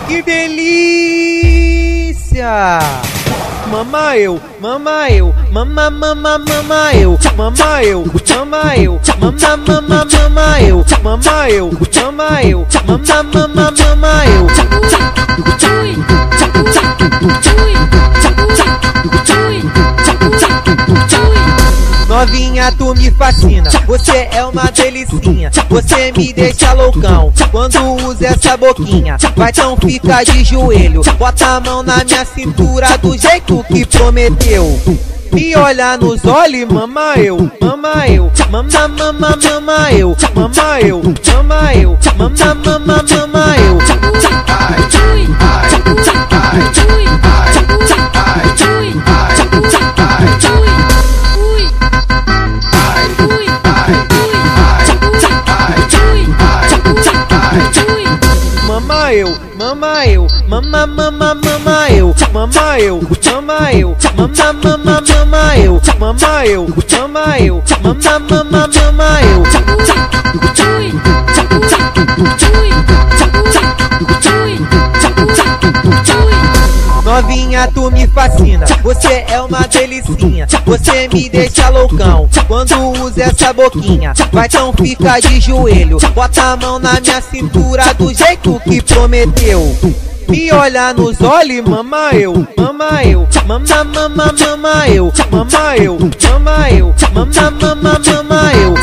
Que delícia! Mama eu, mama eu, mama mama mama eu, mama eu, mama eu, mama mama mama eu, mama eu, mama eu, mama mama mama eu. Novinha, tu me fascina, você é uma delicinha, você me deixa loucão quando usa essa boquinha. Vai então fica de joelho, bota a mão na minha cintura do jeito que prometeu. Me olha nos olhos, mama eu, mama eu, mama mama mama eu, mama eu, mama eu, mama mama mama eu. Mama eu, mama eu, mama mama mama eu, mama eu, mama eu, mama mama mama eu, mama eu, mama eu, mama mama mama eu. Novinha, tu me fascina, você é uma delicinha, você me deixa loucão quando usa essa boquinha. Vai então fica de joelho, bota a mão na minha cintura do jeito que prometeu. Me olha nos olhos, mama eu, mama eu, mama mama mama eu, mama eu, mama eu, mama mama mama eu.